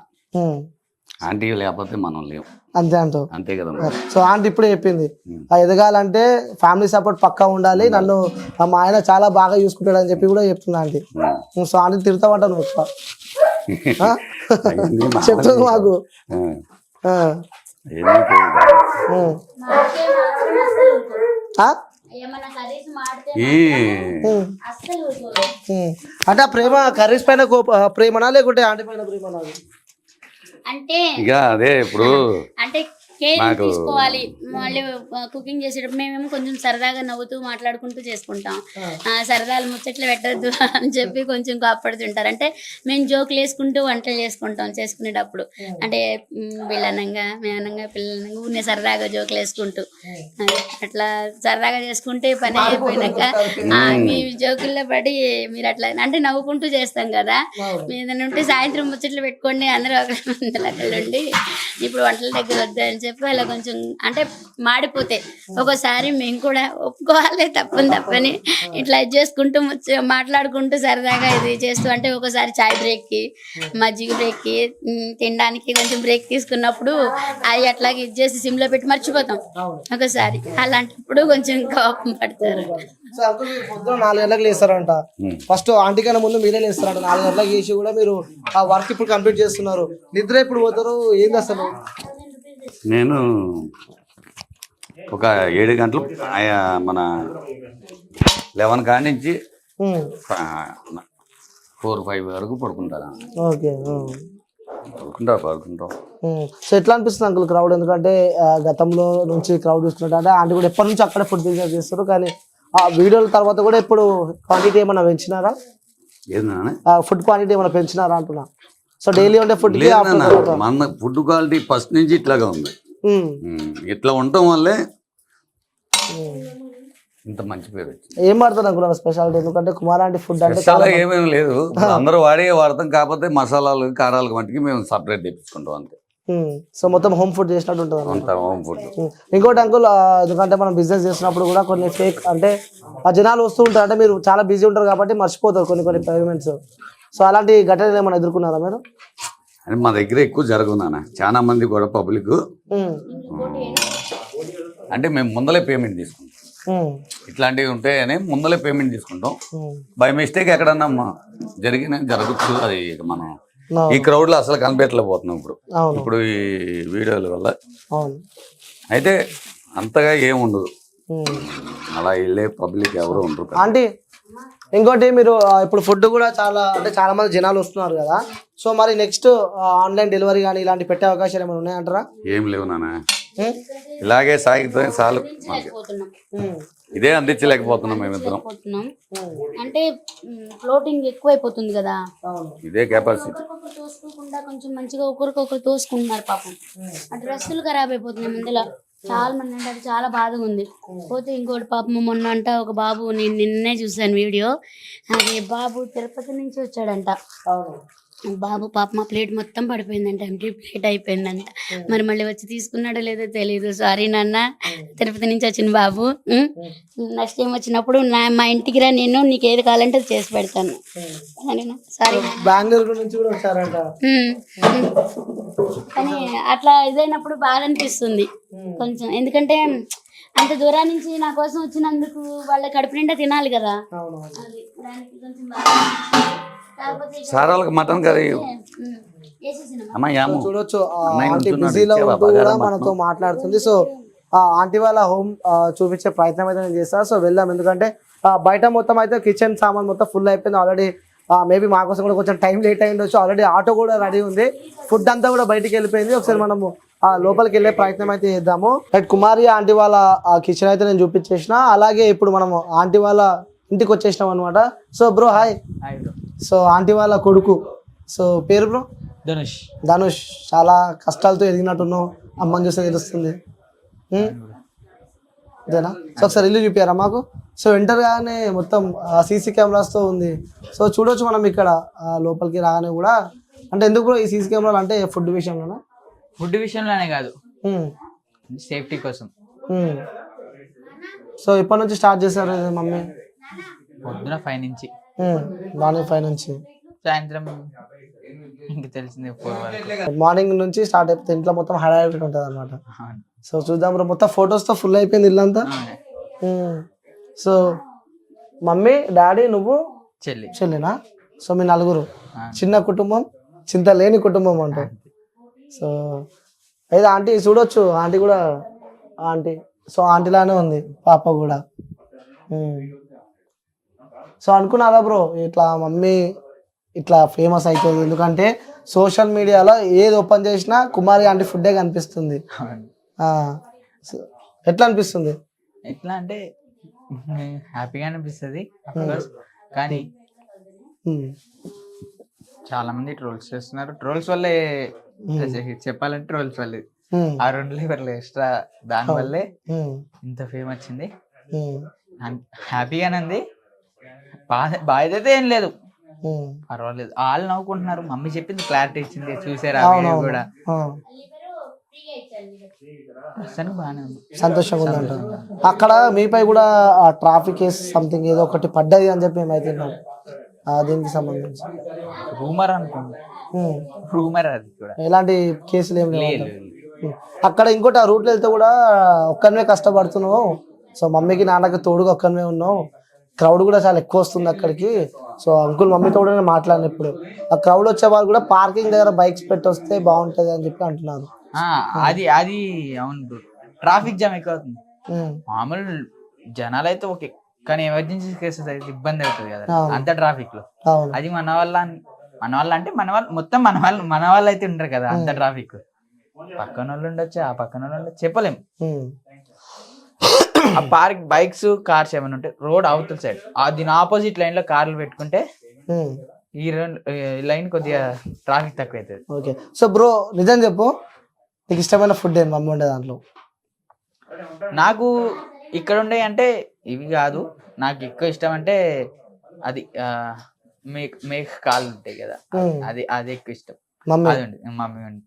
ఆంటీ లేకపోతే మనం లేవు. అంతే అంటావు? అంతే కదా. సో ఆంటీ ఇప్పుడే చెప్పింది, ఎదగాలంటే ఫ్యామిలీ సపోర్ట్ పక్కా ఉండాలి, నన్ను మా ఆయన చాలా బాగా చూసుకుంటాడు అని చెప్పి కూడా చెప్తుంది ఆంటీ. సో ఆంటీ తిడతామంటావు నువ్వు చెప్తుంది మాకు. అంటే ప్రేమ కర్రీస్ పైన ప్రేమనా లేకుంటే ఆంటీ పైన ప్రేమనా? అంటే ఇక అదే ఇప్పుడు అంటే కేర్ తీసుకోవాలి. మళ్ళీ కుకింగ్ చేసేటప్పుడు మేమేమో కొంచెం సరదాగా నవ్వుతూ మాట్లాడుకుంటూ చేసుకుంటాం. సరదాలు ముచ్చట్లు పెట్టద్దు అని చెప్పి కొంచెం కాపాడుతుంటారు. అంటే మేము జోకులు వేసుకుంటూ వంటలు చేసుకునేటప్పుడు, అంటే వీళ్ళనంగా మేమనంగా పిల్లలనంగా ఊరినే సరదాగా జోకులు వేసుకుంటూ అట్లా సరదాగా చేసుకుంటే పని అయిపోయినాక మీ జోకుల్లో పడి మీరు అట్లా అంటే నవ్వుకుంటూ చేస్తాం కదా. మీద ఉంటే సాయంత్రం ముచ్చట్లు పెట్టుకోండి అందరూ అక్కడ ఉండి ఇప్పుడు వంటల దగ్గర వద్దా అని చెప్పి అలా కొంచెం అంటే మాడిపోతే ఒక్కోసారి మేము కూడా ఒప్పుకోవాలి తప్పని ఇట్లా చేసుకుంటూ మాట్లాడుకుంటూ సరదాగా ఇది చేస్తూ, అంటే ఒకసారి చాయ్ బ్రేక్కి మజ్జిగ బ్రేక్కి తినడానికి కొంచెం బ్రేక్ తీసుకున్నప్పుడు అవి అట్లాగే ఇది చేసి సిమ్లో పెట్టి మర్చిపోతాం ఒకసారి. అలాంటప్పుడు కొంచెం కోపం పడతారు. సో అంకుల్ మీరు పొద్దున 4 గంటలకు లేస్తారంట. ఫస్ట్ ఆంటీ కన్నా ముందు మీరే లేస్తారంట. 4 గంటలకు చేసి కూడా మీరు ఆ వర్క్ ఇప్పుడు కంప్లీట్ చేస్తున్నారు. నిద్ర ఎప్పుడు పోతారు? ఏంది అసలు? నేను ఒక 7 గంటలు మన 11 కాడి నుంచి 4-5 వరకు పడుకుంటాను. ఓకే, పడుకుంటాం. సో ఎట్లా అనిపిస్తుంది అంకుల్ క్రౌడ్? ఎందుకంటే గతంలో నుంచి క్రౌడ్ చూస్తున్నట్టు అంటే ఆంటీ కూడా ఎప్పటి నుంచి అక్కడే ఫుడ్ బిజినెస్ చేస్తారు, కానీ ఆ వీడియోల తర్వాత కూడా ఇప్పుడు క్వాంటిటీ ఏమైనా పెంచినారా? ఫుడ్ క్వాంటిటీ ఏమైనా పెంచినారా అంటున్నా. సో డైలీ ఉండే ఫుడ్ మన ఫుడ్ క్వాలిటీ ఫస్ట్ నుంచి ఇట్లాగా ఉంది. ఇట్లా ఉండటం వల్లే ఇంత మంచి పేరు వచ్చింది. ఏం వాడతారు అనుకున్నారు స్పెషాలిటీ? ఎందుకంటే కుమార్ ఆంటీ ఫుడ్ అంటే స్పెషల్ ఏమేమి లేదు, అందరూ వాడతాం, కాకపోతే మసాలాలు కారాలు మట్టికి మేము సపరేట్ తెప్పించుకుంటాం అంతే. సో మొత్తం హోమ్ ఫుడ్ చేసినట్టు ఉంటుంది అన్నమాట. అంత హోమ్ ఫుడ్. ఇంకోటి అంకుల్, ఎందుకంటే మనం బిజినెస్ చేసినప్పుడు కూడా కొన్ని ఫేక్ అంటే ఆ జనాలు వస్తూ ఉంటారు, అంటే మీరు చాలా బిజీ ఉంటారు కాబట్టి మర్చిపోతారు కొన్ని పేమెంట్స్. సో అలాంటి ఘటనలు ఏమైనా ఎదుర్కొన్నారా మీరు? అని మా దగ్గర ఎక్కువ జరుగునా, చాలా మంది కూడా పబ్లిక్ అంటే మేము ముందలే పేమెంట్ తీసుకుంటాం, ఇట్లాంటివి ఉంటాయని ముందలే పేమెంట్ తీసుకుంటాం. బై మిస్టేక్ ఎక్కడన్నా జరగచ్చు, అది మనం ఈ క్రౌడ్ లో అసలు కనిపెట్టలేకపోతున్నాం ఇప్పుడు ఈ వీడియోల వల్ల. అయితే అంతగా ఏముండదు, అలా వెళ్ళే పబ్లిక్ ఎవరు ఉండరు. ఆంటీ ఇంకోటి, మీరు ఇప్పుడు ఫుడ్ కూడా చాలా మంది జనాలు వస్తున్నారు కదా, సో మరి నెక్స్ట్ ఆన్లైన్ డెలివరీ కానీ ఇలాంటి పెట్టే అవకాశాలు ఏమైనా ఉన్నాయంటారా? ఏం లేవు నాన్న, ఇలాగే సాగితే చాలు. ఇదే అందించలేకపోతున్నాం మేమిద్దరం, అంటే ఫ్లోటింగ్ ఎక్కువైపోతుంది కదా, ఇదే కెపాసిటీ. తోసుకోకుండా కొంచెం మంచిగా ఒకరికొకరు తోసుకుంటున్నారు పాపం, ఆ డ్రెస్సులు ఖరాబ్ అయిపోతున్నాయి ముందులో. చాలా మంది అంటే అది చాలా బాధగా ఉంది. పోతే ఇంకోటి పాపం మొన్న అంట ఒక బాబు, నేను నిన్నే చూసాను వీడియో, అది బాబు తిరుపతి నుంచి వచ్చాడంట. బాబు పాప మా ప్లేట్ మొత్తం పడిపోయిందంట, ఎంటీ ప్లేట్ అయిపోయిందంట. మరి మళ్ళీ వచ్చి తీసుకున్నాడో లేదో తెలియదు. సారీ నాన్న, తిరుపతి నుంచి వచ్చిన బాబు, నెక్స్ట్ టైం వచ్చినప్పుడు మా ఇంటికి రా, నేను నీకు ఏది కావాలంటే అది చేసి పెడతాను. సారీ, బెంగళూరు నుంచి కూడా వచ్చారంట. కానీ అట్లా ఇదైనప్పుడు బాధ అనిపిస్తుంది కొంచెం, ఎందుకంటే అంత దూరం నుంచి నా కోసం వచ్చినందుకు వాళ్ళ కడుపు నిండా తినాలి కదా, అది దానికి కొంచెం సారాలకు మటన్ కర్రీ చూడొచ్చు. ఆంటీ బిజీలో ఉంటూ కూడా మనతో మాట్లాడుతుంది. సో ఆంటీ వాళ్ళ హోమ్ చూపించే ప్రయత్నం అయితే నేను చేస్తాను. సో వెళ్దాం, ఎందుకంటే బయట మొత్తం అయితే కిచెన్ సామాన్ మొత్తం ఫుల్ అయిపోయింది ఆల్రెడీ. మేబీ మా కోసం కూడా కొంచెం టైం లేట్ అయి ఉండొచ్చు. ఆల్రెడీ ఆటో కూడా రెడీ ఉంది, ఫుడ్ అంతా కూడా బయటికి వెళ్ళిపోయింది. ఒకసారి మనము లోపలికి వెళ్ళే ప్రయత్నం అయితే చేద్దాము. రైట్, కుమారి ఆంటీ వాళ్ళ కిచెన్ అయితే నేను చూపించేసిన. అలాగే ఇప్పుడు మనము ఆంటీ వాళ్ళ ఇంటికి వచ్చేసినాం అనమాట. So bro hi. So aunty వాళ్ళ కొడుకు, సో పేరు బ్రో? ధనుష్. చాలా కష్టాలతో ఎదిగినట్టున్నావు, అమ్మని చూస్తే తెలుస్తుంది. అదేనా? సో ఒకసారి ఇల్లు చూపారా మాకు? సో ఎంటర్ గానే మొత్తం సీసీ కెమెరాస్తో ఉంది. సో చూడొచ్చు మనం ఇక్కడ లోపలికి రాగానే కూడా. అంటే ఎందుకు బ్రో ఈ సీసీ కెమెరాలు? అంటే ఫుడ్ విషయంలోనా? ఫుడ్ విషయంలోనే కాదు, సేఫ్టీ కోసం. సో ఎప్పటి నుంచి స్టార్ట్ చేశారు మమ్మీ? పొద్దున 5 నుంచి, మార్నింగ్ 5 నుంచి సాయంత్రం ఇంక తెలిసింది 4 వరకు. మార్నింగ్ నుంచి స్టార్ట్ అయిపోతే ఇంట్లో మొత్తం హడావిడి ఉంటుంది అనమాట. సో చూద్దాం బ్రో, మొత్తం ఫొటోస్తో ఫుల్ అయిపోయింది ఇల్లంతా. సో మమ్మీ, డాడీ, నువ్వు, చెల్లినా? సో మీ నలుగురు, చిన్న కుటుంబం, చింత లేని కుటుంబం అంటారు. సో అయితే ఆంటీ చూడొచ్చు, ఆంటీ కూడా ఆంటీ. సో ఆంటీలానే ఉంది పాప కూడా. సో అనుకున్నారా బ్రో ఇట్లా మమ్మీ ఇట్లా ఫేమస్ అవుతుంది? ఎందుకంటే సోషల్ మీడియాలో ఏది ఓపెన్ చేసినా కుమారి ఆంటీ ఫుడ్డే కనిపిస్తుంది. ఎట్లా అనిపిస్తుంది? ఎట్లా అంటే హ్యాపీగా అనిపిస్తుంది, కానీ చాలా మంది ట్రోల్స్ చేస్తున్నారు. ట్రోల్స్ వల్లే చెప్పాలంటే, ట్రోల్స్ వల్లే ఆ 2 లెవర్లు ఎక్స్ట్రా, దాని వల్లే ఇంత ఫేమ్ వచ్చింది. హ్యాపీగానే ఉంది, బాధ్యత అయితే ఏం లేదు, పర్వాలేదు. వాళ్ళు నవ్వుకుంటున్నారు, మమ్మీ చెప్పింది క్లారిటీ ఇచ్చింది, చూసారా కూడా. బాగానే ఉంది, సంతోషంగా ఉందంట. అక్కడ మీపై కూడా ట్రాఫిక్ కేసు సంథింగ్ ఏదో ఒకటి పడ్డది అని చెప్పి మేమైతే దీనికి సంబంధించి రూమర్ అనుకోండి, రూమర్. అది కూడా ఎలాంటి కేసులు ఏం లేవు అక్కడ. ఇంకోటి ఆ రూట్లో వెళ్తే కూడా ఒక్కరినే కష్టపడుతున్నావు. సో మమ్మీకి నాన్నకి తోడుగా ఒక్కరినే ఉన్నావు. క్రౌడ్ కూడా చాలా ఎక్కువ వస్తుంది అక్కడికి. సో అంకుల్ మమ్మీతో కూడా నేను మాట్లాడినప్పుడు ఆ క్రౌడ్ వచ్చే వాళ్ళు కూడా పార్కింగ్ దగ్గర బైక్స్ పెట్టి వస్తే బాగుంటది అని చెప్పి అంటున్నారు. అది అవును, ట్రాఫిక్ జామ్ ఎక్కువ అవుతుంది. మామూలు జనాలు అయితే ఓకే, కానీ ఎమర్జెన్సీ కేసెస్ అయితే ఇబ్బంది అవుతుంది కదా అంత ట్రాఫిక్ లో. అది మన వల్ల అంటే మొత్తం మన వాళ్ళు అయితే ఉంటారు కదా అంత ట్రాఫిక్. పక్కన వాళ్ళు ఉండొచ్చు, ఆ పక్కన వాళ్ళు ఉండొచ్చు, చెప్పలేము. ఆ పార్క్ బైక్స్, కార్స్ ఏమైనా ఉంటే రోడ్ అవతల సైడ్ దీని ఆపోజిట్ లైన్ లో కార్లు పెట్టుకుంటే ఈ లైన్ కొద్దిగా ట్రాఫిక్ తక్కువ అవుతుంది. ఓకే. సో బ్రో నిజం చెప్పు, నీకు ఇష్టమైన ఫుడ్ ఏంటి మమ్మీ ఉండే దాంట్లో? నాకు ఇక్కడ ఉండే అంటే ఇవి కాదు, నాకు ఎక్కువ ఇష్టం అంటే అది మేక కాళ్ళు ఉంటాయి కదా, అది అది ఎక్కువ ఇష్టం. మమ్మీ అది ఉంటుంది మమ్మీ వండి.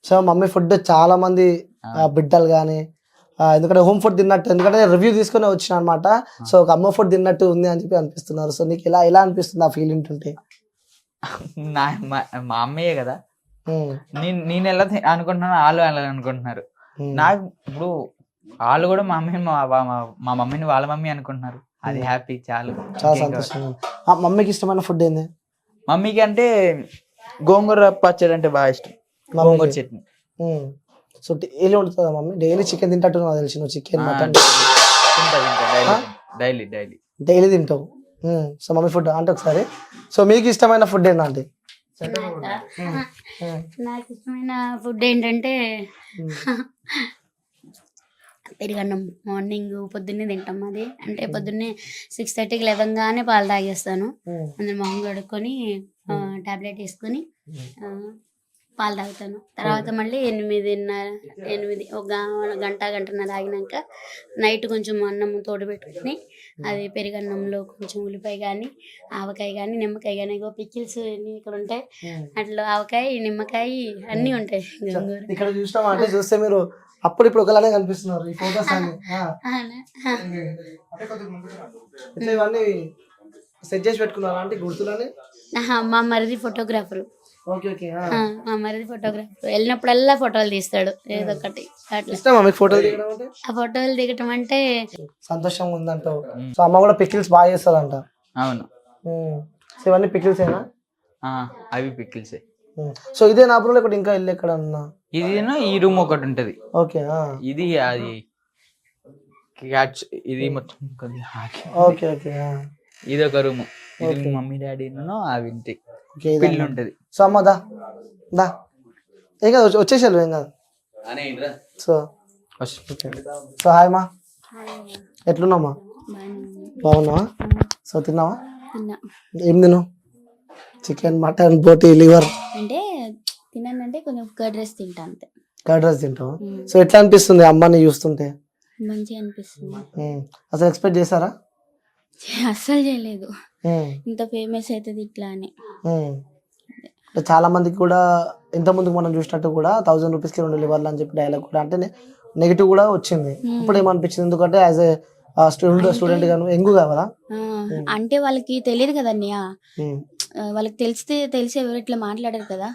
సో మమ్మీ ఫుడ్ చాలా మంది బిడ్డలు కానీ ఎందుకంటే హోమ్ ఫుడ్ తిన్నట్టు, ఎందుకంటే రివ్యూ తీసుకుని వచ్చిన అనమాట. సో ఒక అమ్మ ఫుడ్ తిన్నట్టు ఉంది అని చెప్పి అనిపిస్తున్నారు. సో నీకు ఎలా అనిపిస్తుంది ఆ ఫీల్ ఉంటుంటే? మా అమ్మయ్యే కదా, నేను ఎలా అనుకుంటున్నాను వాళ్ళు అలా అనుకుంటున్నారు. నాకు ఇప్పుడు వాళ్ళు కూడా మా మమ్మీ మా మమ్మీని వాళ్ళ మమ్మీ అనుకుంటున్నారు. అది హ్యాపీ, చాలా సంతోషంగా. మమ్మీకి ఇష్టమైన ఫుడ్ ఏంది? మమ్మీకి అంటే గోంగూర పచ్చడి అంటే బాగా ఇష్టం, గోంగూర చట్నీ. సో డైలీ వండుతుందా మమ్మీ? డైలీ చికెన్ తింటట్టు నాకు తెలిసి, నువ్వు చికెన్ మటన్ డైలీ తింటావు. సో మమ్మీ ఫుడ్ అంటే ఒకసారి, సో మీకు ఇష్టమైన ఫుడ్ ఏంటంటే? నాకు ఇష్టమైన ఫుడ్ ఏంటంటే పెరుగన్నం. మార్నింగ్ పొద్దున్నే తింటాం. అది అంటే పొద్దున్నే 6:30కి లేవగానే పాలు తాగేస్తాను. అందులో మొహం కడుక్కొని టాబ్లెట్ వేసుకొని పాలు తాగుతాను. తర్వాత మళ్ళీ 8 ఒక గంటన్నర తాగినాక నైట్ కొంచెం అన్నం తోడు పెట్టుకొని అది పెరుగన్నంలో కొంచెం ఉల్లిపాయ కానీ ఆవకాయ కానీ నిమ్మకాయ కానీ, పికిల్స్ ఇక్కడ ఉంటాయి. అట్లా ఆవకాయ నిమ్మకాయ అన్నీ ఉంటాయి. ఇక్కడ చూసినాం అంటే చూస్తే మీరు అప్పుడు ఇప్పుడు ఒకలానే కనిపిస్తున్నారు ఈ ఫోటోస్ అన్ని. ఇవన్నీ సెట్ చేసి పెట్టుకున్నారా అంటే గుర్తులని? మా మరిది ఫోటోగ్రాఫర్. Okay okay. మా మరిది ఫోటోగ్రాఫర్, వెళ్ళినప్పుడల్లా ఫోటోలు తీస్తాడు ఏదో ఒకటి. అట్లా ఇష్టమా మీకు ఫోటోలు దిగడం అంటే? ఆ ఫోటోలు దిగటం అంటే సంతోషంగా ఉందంటావు. సో అమ్మ కూడా పికిల్స్ బాగా చేస్తుందంట. అవును. సో ఇవన్నీ పికిల్సేనా? అవి పికిల్సే. సో ఇదే నా బ్రో లేకపోతే ఇంకా వెళ్ళి ఎక్కడ ఉన్నా? ఇది ఈ రూమ్ ఒకటి ఉంటది. ఓకే. ఇది అది ఇది మొత్తం ఓకే ఓకే. ఇది ఒక రూమ్. ఇది మమ్మీ డాడీ అవి ఇంటి పిల్లి ఉంటది. సో అమ్మ దా దా ఏం కాదు, వచ్చేసారు ఏం కాదు. సో సో హాయ్ మా, ఎట్లున్నామా? బాగున్నావా? సో తిన్నావా? ఏం తిన్నావు? చికెన్ మటన్ బోటి లివర్ అంటే తిన్నానంటే కొంచెం కర్డ్ రైస్ తింటా అంతే. కర్డ్ రైస్ తింటావా? సో ఎట్లా అనిపిస్తుంది అమ్మని చూస్తుంటే? మంచిగా అనిపిస్తుంది. అసలు ఎక్స్పెక్ట్ చేశారా? అస్సలు చేయలేదు ఇంత ఫేమస్ అవుతుంది ఇట్లా అని. చాలా మందికి కూడా ఇంత ముందుకు మనం చూసినట్టు కూడా 1000 రూపీస్కి 2 లివర్లు అని చెప్పి డైలాగ్ కూడా అంటే నెగిటివ్ కూడా వచ్చింది. ఇప్పుడు ఏమనిపించింది? ఎందుకంటే యాజ్ ఏ స్టూడెంట్ గాను ఎంగు కావాలా అంటే వాళ్ళకి తెలియదు కదా అన్నయ్య. వాళ్ళకి తెలిసి ఎవరు ఇట్లా మాట్లాడారు కదా,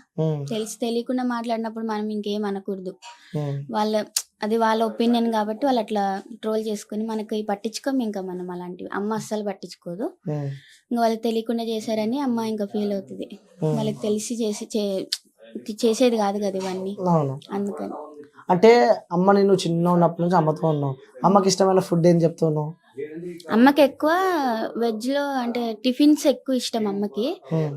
తెలియకుండా మాట్లాడినప్పుడు మనం ఇంకేం అనకూడదు. అది వాళ్ళ ఒపీనియన్ కాబట్టి వాళ్ళు అట్లా ట్రోల్ చేసుకుని మనకి పట్టించుకోము. ఇంకా మనం అలాంటివి అమ్మ అస్సలు పట్టించుకోదు. ఇంకా వాళ్ళకి తెలియకుండా చేశారని అమ్మ ఇంకా ఫీల్ అవుతుంది. వాళ్ళకి తెలిసి చేసేది కాదు కదా ఇవన్నీ, అందుకని. అంటే అమ్మ నేను చిన్న ఉన్నప్పటి నుంచి అమ్మతో ఉన్నావు. అమ్మకి ఇష్టమైన ఫుడ్ ఏం చెప్తున్నావు? అమ్మకి ఎక్కువ వెజ్ లో అంటే టిఫిన్స్ ఎక్కువ ఇష్టం అమ్మకి.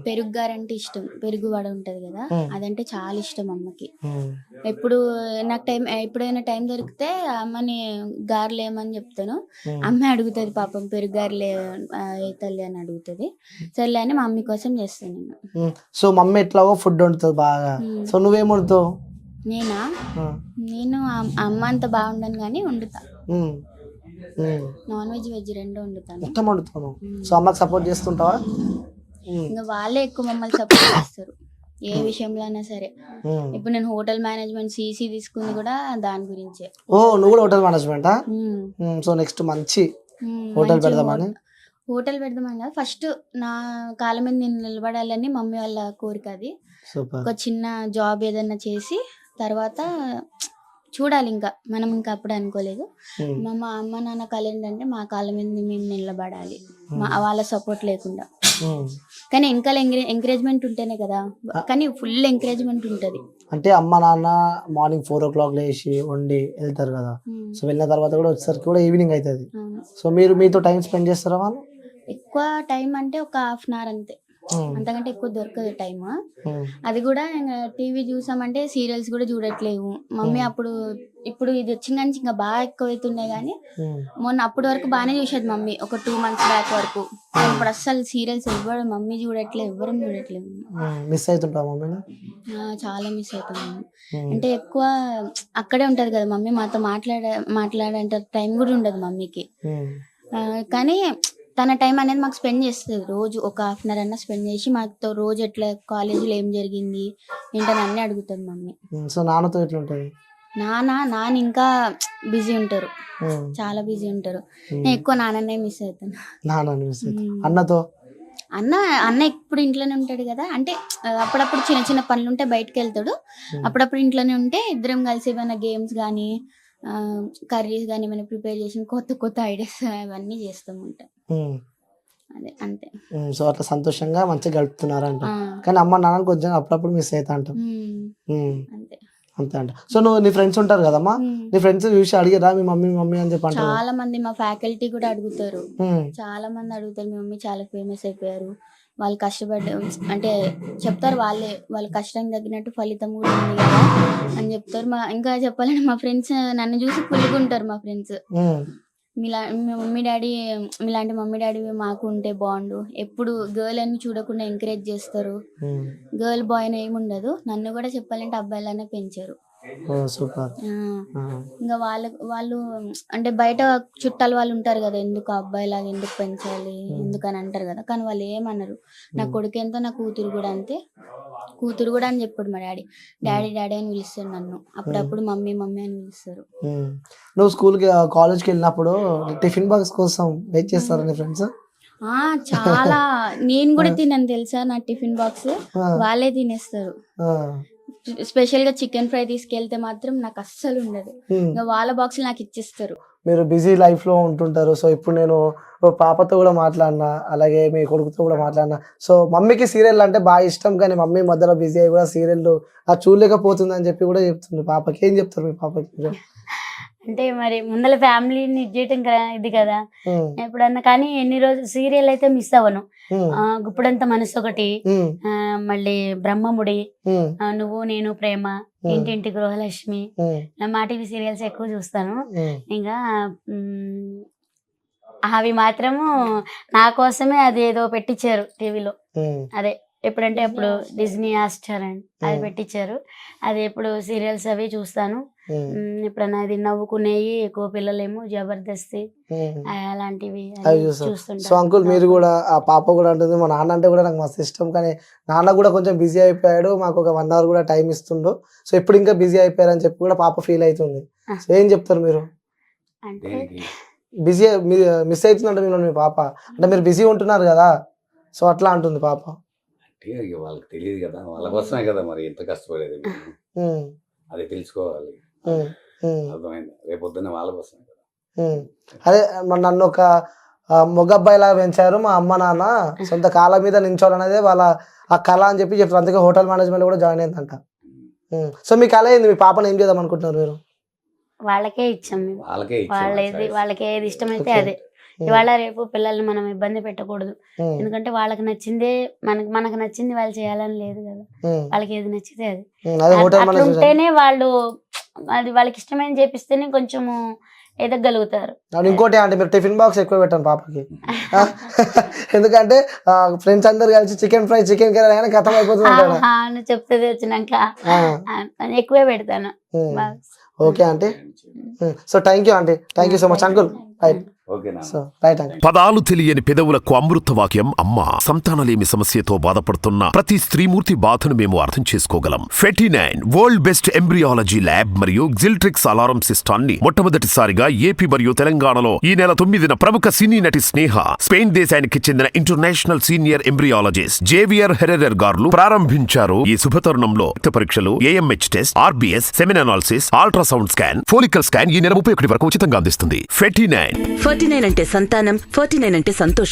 పెరుగు గారంటే ఇష్టం, పెరుగు వడ ఉంటది కదా, అదంటే చాలా ఇష్టం అమ్మకి. నాకు ఎప్పుడైనా టైం దొరికితే అమ్మని గారెలు ఏమని చెప్తాను. అమ్మ అడుగుతుంది పాపం, పెరుగు గారెలు అవుతుంది అని అడుగుతుంది. సర్లే అని మా మమ్మీ కోసం చేస్తాను నేను. సో మమ్మీ ఎట్లాగో ఫుడ్ వండుతుంది బాగా. సో నువ్వేం వండుతావు? నేను అమ్మ అంత బాగుండను కానీ వండుతా. నాన్ వెజ్ వెజ్ రెండు వండుతాను. సో అమ్మకి సపోర్ట్ చేస్తుంటావా? ఇంకా వాళ్ళే ఎక్కువ మమ్మల్ని సపోర్ట్ చేస్తారు ఏ విషయంలో అయినా సరే. ఇప్పుడు నేను హోటల్ మేనేజ్మెంట్ సిసి తీసుకుంది కూడా దాని గురించే. నువ్వు కూడా హోటల్ మేనేజ్మెంటా? సో నెక్స్ట్ మంచి హోటల్ పెడదామని కదా. ఫస్ట్ నా కాళ్ళ మీద నేను నిలబడాలని మమ్మీ వాళ్ళ కోరిక. అది ఒక చిన్న జాబ్ ఏదన్నా చేసి తర్వాత చూడాలి. ఇంకా మనం ఇంకా అప్పుడు అనుకోలేదు. మా అమ్మ నాన్న కళ ఏంటంటే మా కాళ్ళ మీద మేము నిలబడాలి, వాళ్ళ సపోర్ట్ లేకుండా. కానీ ఇంకా ఎంకరేజ్మెంట్ ఉంటేనే కదా, కానీ ఫుల్ ఎంకరేజ్మెంట్ ఉంటది. అంటే అమ్మ నాన్న మార్నింగ్ 4 o'clock లేచి వండి వెళ్తారు కదా, సో వెళ్ళిన తర్వాత కూడా వచ్చేసరికి కూడా ఈవినింగ్ అవుతుంది. సో మీతో టైం స్పెండ్ చేస్తారా? వాళ్ళు ఎక్కువ టైం అంటే ఒక 1/2 hour అంతే. అంతకంటే ఎక్కువ దొరకదు టైం. అది కూడా టీవీ చూసామంటే సీరియల్స్ కూడా చూడట్లేవు మమ్మీ. ఇప్పుడు ఇది వచ్చిన నుంచి ఇంకా బాగా ఎక్కువ అవుతున్నాయి కానీ మొన్న అప్పటి వరకు బాగానే చూసేది మమ్మీ, ఒక 2 months బ్యాక్ వరకు. ఇప్పుడు అస్సలు సీరియల్స్ ఎవ్వరు మమ్మీ చూడట్లేదు, ఎవ్వరం చూడట్లేదు. మిస్ అవుతుంటా మమ్మీ? చాలా మిస్ అవుతున్నాము. అంటే ఎక్కువ అక్కడే ఉంటది కదా మమ్మీ, మాతో మాట్లాడంటే టైం కూడా ఉండదు మమ్మీకి. కానీ తన టైం అనేది మాకు స్పెండ్ చేస్తుంది, రోజు ఒక 1/2 hour అన్నా స్పెండ్ చేసి మాతో రోజు ఎట్లా కాలేజీలో ఏం జరిగింది ఏంటని అన్నీ అడుగుతుంది మమ్మీ. సో నాన్నతో ఎట్లుంటది? నాన్న ఇంకా బిజీ ఉంటారు, చాలా బిజీ ఉంటారు. నేను ఎక్కువ నాన్ననే మిస్ అవుతాను. అన్నతో? అన్న ఎప్పుడు ఇంట్లోనే ఉంటాడు కదా, అంటే అప్పుడప్పుడు చిన్న చిన్న పనులు ఉంటే బయటకు వెళ్తాడు, అప్పుడప్పుడు ఇంట్లోనే ఉంటే ఇద్దరం కలిసి ఏమైనా గేమ్స్ కానీ కర్రీస్ కానీ ఏమైనా ప్రిపేర్ చేసి కొత్త ఐడియాస్ అవన్నీ చేస్తూ ఉంటాం. అదే అంతే. సో అట్లా సంతోషంగా మంచిగా గడుపుతున్నారంట. కానీ అమ్మ నాన్న కొంచెం అప్పుడప్పుడు మిస్ అవుతా అంటాం. అంతే అంతే అంట. సో నువ్వు నీ ఫ్రెండ్స్ ఉంటారు కదమ్మా, నీ ఫ్రెండ్స్ చూసి అడిగారా మీ మమ్మీ అని చెప్పి? చాలా మంది మా ఫ్యాకల్టీ కూడా అడుగుతారు, చాలా మంది అడుగుతారు మీ మమ్మీ చాలా ఫేమస్ అయిపోయారు, వాళ్ళు అంటే చెప్తారు వాళ్ళ కష్టం తగ్గినట్టు ఫలితం కూడా ఉంది కదా అని చెప్తారు. ఇంకా చెప్పాలంటే మా ఫ్రెండ్స్ నన్ను చూసి పులుగుంటారు. మా ఫ్రెండ్స్ మీ మమ్మీ డాడీ మీలాంటి మమ్మీ డాడీ మాకు ఉంటే బాగుండు, ఎప్పుడు గర్ల్ అని చూడకుండా ఎంకరేజ్ చేస్తారు, గర్ల్ బాయ్ అని ఏమి ఉండదు. నన్ను కూడా చెప్పాలంటే అబ్బాయిలనే పెంచారు. ఇంకా వాళ్ళు అంటే బయట చుట్టాలు వాళ్ళు ఉంటారు కదా, ఎందుకు అబ్బాయిలాగా ఎందుకు పెంచాలి ఎందుకని అంటారు కదా, కానీ వాళ్ళు ఏమన్నారు. నా కొడుకు ఎంతో నా కూతురు కూడా అంతే, కూతురు కూడా అని చెప్పాడు మా డాడీ అని పిలుస్తాడు నన్ను, అప్పుడప్పుడు మమ్మీ అని పిలుస్తారు. నువ్వు స్కూల్కి కాలేజ్కి వెళ్ళినప్పుడు టిఫిన్ బాక్స్ కోసం వెయిట్ చేస్తారా నీ ఫ్రెండ్స్? చాలా. నేను కూడా తిన్నాను తెలుసా, నా టిఫిన్ బాక్స్ వాళ్ళే తినేస్తారు. స్పెషల్ గా చికెన్ ఫ్రై తీసుకెళ్తే మాత్రం నాకు అస్సలు ఉండదు, ఇంకా వాళ్ళ బాక్స్ నాకు ఇచ్చేస్తారు. మీరు బిజీ లైఫ్ లో ఉంటుంటారు. సో ఇప్పుడు నేను పాపతో కూడా మాట్లాడినా, అలాగే మీ కొడుకుతో కూడా మాట్లాడినా. సో మమ్మీకి సీరియల్ అంటే బాగా ఇష్టం, కానీ మమ్మీ మధ్యలో బిజీ అయ్యి కూడా సీరియల్ చూడలేకపోతుంది అని చెప్పి కూడా చెప్తుంది. పాపకి ఏం చెప్తారు మీ పాపకి? అంటే మరి ముందర ఫ్యామిలీని ఇచ్చేయటం ఇది కదా ఎప్పుడన్నా, కానీ ఎన్ని రోజులు సీరియల్ అయితే మిస్ అవ్వను. గుప్పుడంత మనసు ఒకటి, మళ్ళీ బ్రహ్మముడి, నువ్వు నేను ప్రేమ, ఇంటింటి గృహలక్ష్మి, మా టీవీ సీరియల్స్ ఎక్కువ చూస్తాను. ఇంకా అవి మాత్రము నా కోసమే అది ఏదో పెట్టించారు టీవీలో, అదే ఎప్పుడంటే అప్పుడు డిజ్నీ హాట్‌స్టార్ అని అది పెట్టించారు, అది ఎప్పుడు సీరియల్స్ అవి చూస్తాను. ఎప్పుడన్నా అది నవ్వుకునేవి ఎక్కువ, పిల్లలేమో జబర్దస్త్ అలాంటివి చూస్తుంటారు. సో అంకుల్ మీరు కూడా, ఆ పాప కూడా అంటుంది మా నాన్న అంటే కూడా నాకు మస్తు ఇష్టం, కానీ నాన్న కూడా కొంచెం బిజీ అయిపోయాడు, మాకు ఒక 1 hour కూడా టైం ఇస్తుండు, సో ఇప్పుడు ఇంకా బిజీ అయిపోయారు అని చెప్పి కూడా పాప ఫీల్ అవుతుంది. సో ఏం చెప్తారు మీరు? అంటే బిజీ మిస్ అవుతుందంటే మీరు మీ పాప, అంటే మీరు బిజీ ఉంటున్నారు కదా, సో అట్లా అంటుంది పాప. వాళ్ళకి తెలియదు కదా, వాళ్ళ కోసమే కదా మరి ఎంత కష్టపడేది, అది తెలుసుకోవాలి. అర్థమైంది, రేపొద్దున వాళ్ళ కోసమే కదా. అదే నన్ను ఒక మొగబ్బాయిలా పెంచారు మా అమ్మ నాన్న, సొంత కాళ్ళ మీద నించోవాలనేదే వాళ్ళ ఆ కళ అని చెప్పి చెప్తారు. అందుకే హోటల్ మేనేజ్మెంట్ కూడా జాయిన్ అయిందంట. సో మీ కళ ఏంది? మీ పాపను ఏం చేద్దాం అనుకుంటున్నారు మీరు? వాళ్ళకే ఇచ్చాం, వాళ్ళకి ఏది ఇష్టమైతే అదే. ఇవాళ రేపు పిల్లల్ని మనం ఇబ్బంది పెట్టకూడదు, ఎందుకంటే వాళ్ళకి నచ్చిందే మనకు నచ్చింది వాళ్ళు చేయాలని లేదు కదా, వాళ్ళకి ఏది నచ్చితే అది. అట్లా ఉంటేనే వాళ్ళు, అది వాళ్ళకి ఇష్టమైన చేపిస్తేనే కొంచెము ఎదగలుగుతారు. ఇంకోటి అంటే మీరు టిఫిన్ బాక్స్ ఎక్కువ పెట్టండి పాపకి, ఎందుకంటే ఫ్రెండ్స్ అందరు కలిసి చికెన్ ఫ్రై చికెన్ కర్రీ అయినా ఖతం అయిపోతుంది చెప్తుంది వచ్చినాక, ఎక్కువే పెడతాను. Okay aunty, so thank you aunty, thank you so much uncle. పదాలు తెలియని పెదవులకు అమృత వాక్యం అమ్మ. సంతానలేమి సమస్యతో బాధపడుతున్న ప్రతి స్త్రీమూర్తి బాధను మేము అర్థం చేసుకోగలం. 49 వరల్డ్ బెస్ట్ ఎంబ్రియాలజీ ల్యాబ్ మరియు జిల్ట్రిక్స్ అలారం సిస్టాన్ని మొట్టమొదటిసారిగా ఏపీ మరియు తెలంగాణలో ఈ నెల 9న ప్రముఖ సినీ నటి స్నేహ, స్పెయిన్ దేశానికి చెందిన international senior embryologist Javier Herrera గారు ప్రారంభించారు. ఈ శుభతరుణంలో రక్త పరీక్షలు, AMH test, RBS, సెమిన్ analysis, ultrasound scan, follicle scan ఈ నెల 31 వరకు ఉచితంగా అందిస్తుంది. 49 అంటే సంతానం, 49 అంటే సంతోషం.